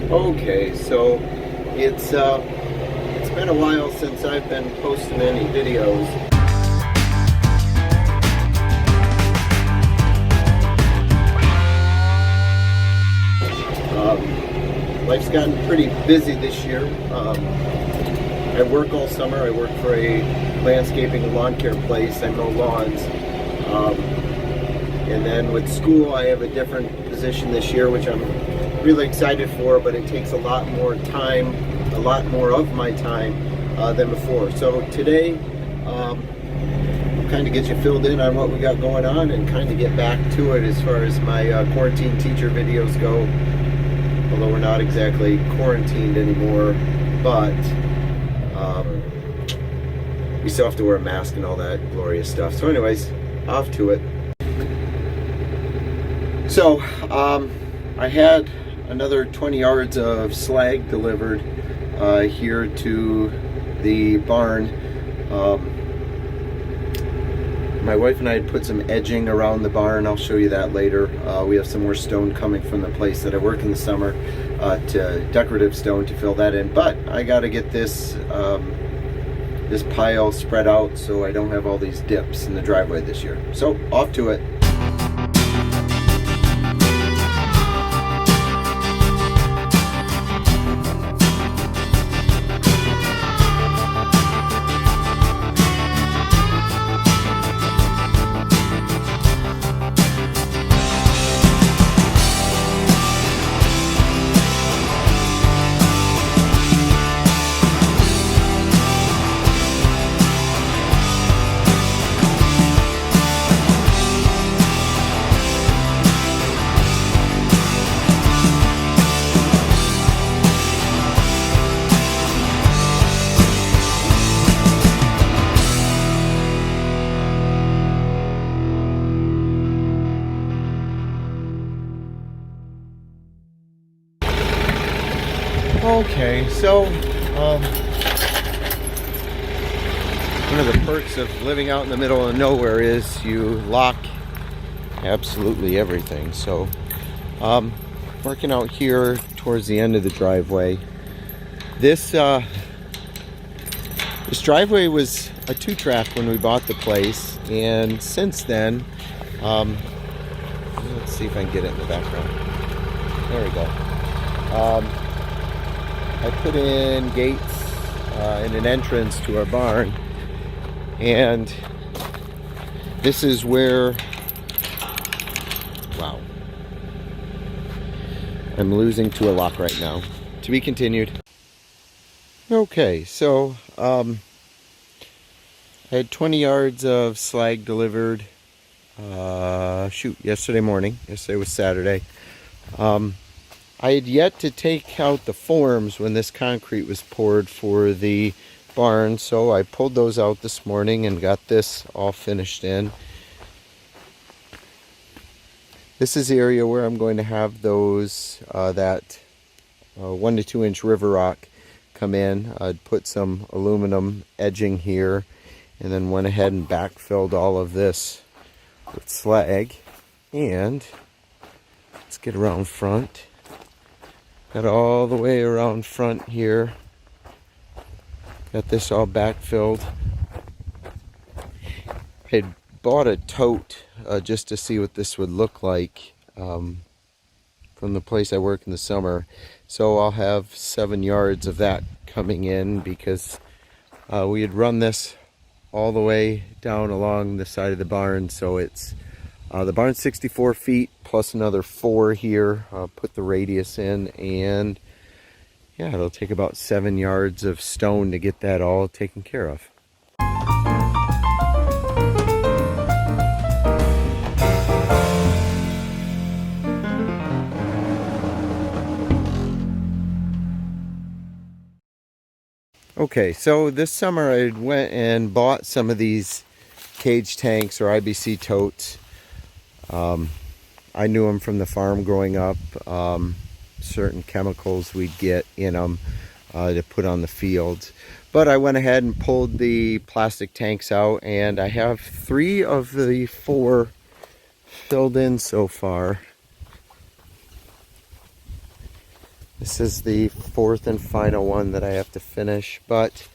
Okay, so it's been a while since I've been posting any videos. Life's gotten pretty busy this year. I work all summer. I work for a landscaping and lawn care place. I mow lawns. And then with school, I have a different position this year, which I'm really excited for, but it takes a lot more time, a lot more of my time than before. So today, kind of get you filled in on what we got going on and kind of get back to it as far as my quarantine teacher videos go. Although we're not exactly quarantined anymore, but we still have to wear a mask and all that glorious stuff. So anyways, off to it. So I had another 20 yards of slag delivered here to the barn. My wife and I had put some edging around the barn. I'll show you that later. We have some more stone coming from the place that I work in the summer, to decorative stone to fill that in. But I got to get this this pile spread out so I don't have all these dips in the driveway this year. So off to it. Okay, so one of the perks of living out in the middle of nowhere is you lock absolutely everything. So working out here towards the end of the driveway. This driveway was a 2-track when we bought the place, and since then, let's see if I can get it in the background. There we go. I put in gates and an entrance to our barn, and this is where, wow, I'm losing to a lock right now. To be continued. Okay, so I had 20 yards of slag delivered yesterday morning. Yesterday was Saturday. I had yet to take out the forms when this concrete was poured for the barn, so I pulled those out this morning and got this all finished in. This is the area where I'm going to have those, that 1 to 2 inch river rock come in. I'd put some aluminum edging here, and then went ahead and backfilled all of this with slag. And let's get around front. Got all the way around front here. Got this all backfilled. I had bought a tote just to see what this would look like from the place I work in the summer. So I'll have 7 yards of that coming in, because we had run this all the way down along the side of the barn. So it's the barn's 64 feet plus another 4 here. I'll put the radius in, and yeah, it'll take about 7 yards of stone to get that all taken care of. Okay, so this summer I went and bought some of these cage tanks or IBC totes. I knew them from the farm growing up. Certain chemicals we'd get in them to put on the fields. But I went ahead and pulled the plastic tanks out, and I have 3 of the 4 filled in so far. This is the fourth and final one that I have to finish, but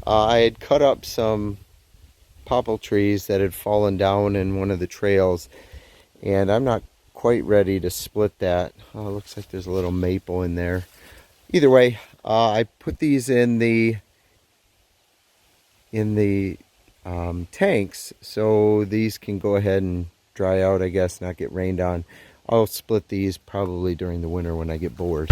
I had cut up some popple trees that had fallen down in one of the trails, and I'm not quite ready to split that. Oh, it looks like there's a little maple in there. Either way, I put these in the tanks, so these can go ahead and dry out, I guess, not get rained on. I'll split these probably during the winter when I get bored.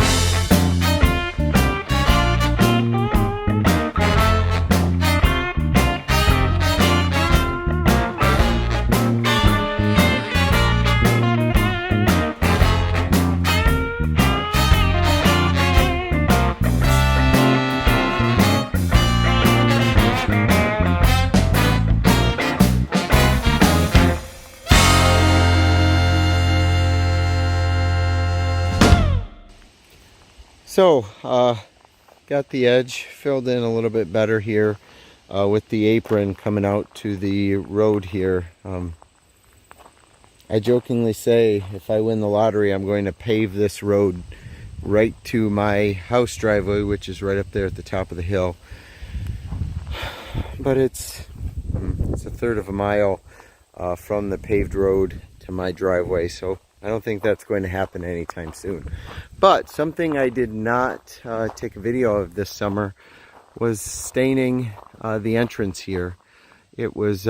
So, got the edge filled in a little bit better here with the apron coming out to the road here. I jokingly say if I win the lottery, I'm going to pave this road right to my house driveway, which is right up there at the top of the hill. But it's a third of a mile from the paved road to my driveway, so I don't think that's going to happen anytime soon. But something I did not take a video of this summer was staining the entrance here. It was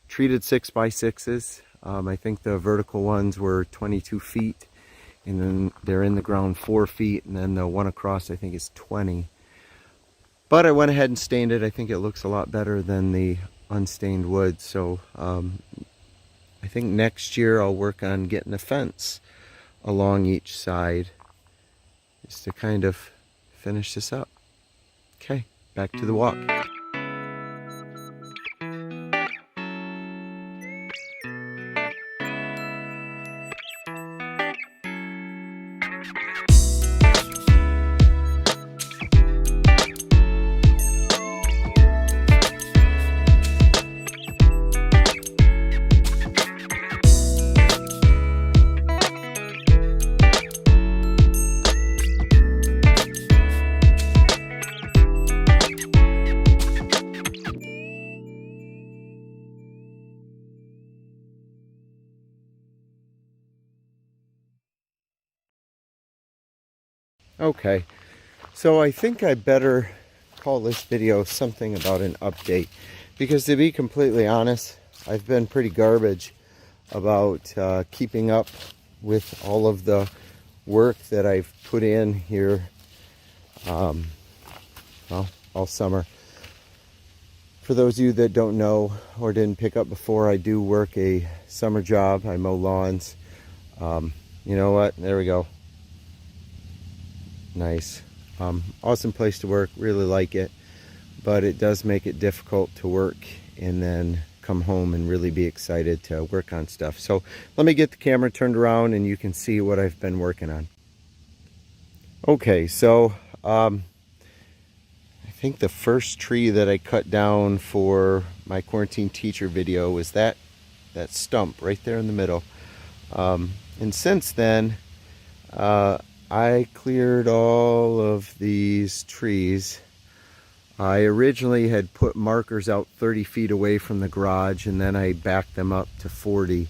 treated 6x6s. I think the vertical ones were 22 feet, and then they're in the ground 4 feet, and then the one across I think is 20. But I went ahead and stained it. I think it looks a lot better than the unstained wood, so I think next year I'll work on getting a fence along each side just to kind of finish this up. Okay, back to the walk. Okay, so I think I better call this video something about an update, because to be completely honest, I've been pretty garbage about keeping up with all of the work that I've put in here well, all summer. For those of you that don't know or didn't pick up before, I do work a summer job. I mow lawns. You know what? There we go. Nice. Awesome place to work, really like it, but it does make it difficult to work and then come home and really be excited to work on stuff. So let me get the camera turned around and you can see what I've been working on. Okay, so I think the first tree that I cut down for my quarantine teacher video was that stump right there in the middle. And since then I cleared all of these trees. I originally had put markers out 30 feet away from the garage, and then I backed them up to 40.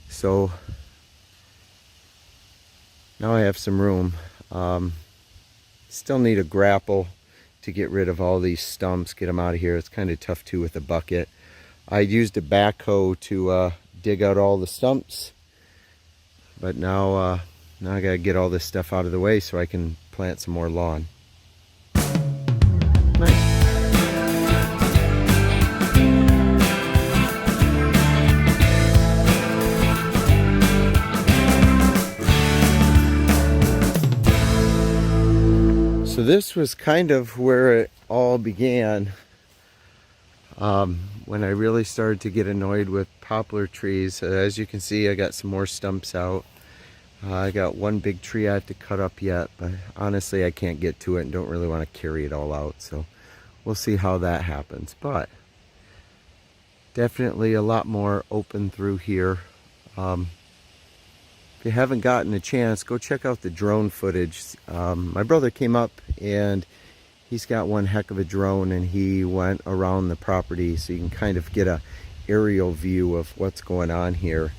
So now I have some room. Still need a grapple to get rid of all these stumps, get them out of here. It's kind of tough too with a bucket. I used a backhoe to dig out all the stumps, but now I gotta get all this stuff out of the way so I can plant some more lawn. Nice. So this was kind of where it all began. When I really started to get annoyed with poplar trees. As you can see, I got some more stumps out. I got one big tree I have to cut up yet, but honestly I can't get to it and don't really want to carry it all out, so we'll see how that happens. But definitely a lot more open through here. if you haven't gotten a chance, go check out the drone footage. My brother came up and he's got one heck of a drone, and he went around the property so you can kind of get a aerial view of what's going on here.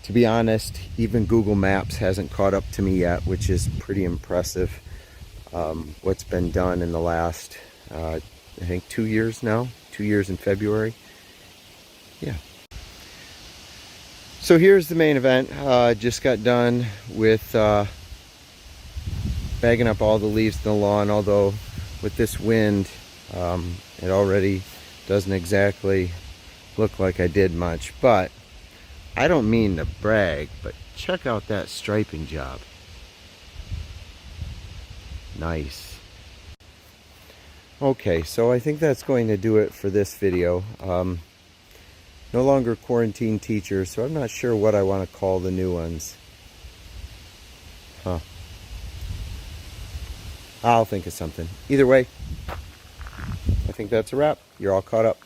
To be honest, even Google Maps hasn't caught up to me yet, which is pretty impressive. What's been done in the last, I think 2 years now, 2 years in February. Yeah. So here's the main event. Just got done with bagging up all the leaves in the lawn, although with this wind, it already doesn't exactly look like I did much. But I don't mean to brag, but check out that striping job. Nice. Okay, so I think that's going to do it for this video. No longer quarantine teacher, so I'm not sure what I want to call the new ones. I'll think of something. Either way, I think that's a wrap. You're all caught up.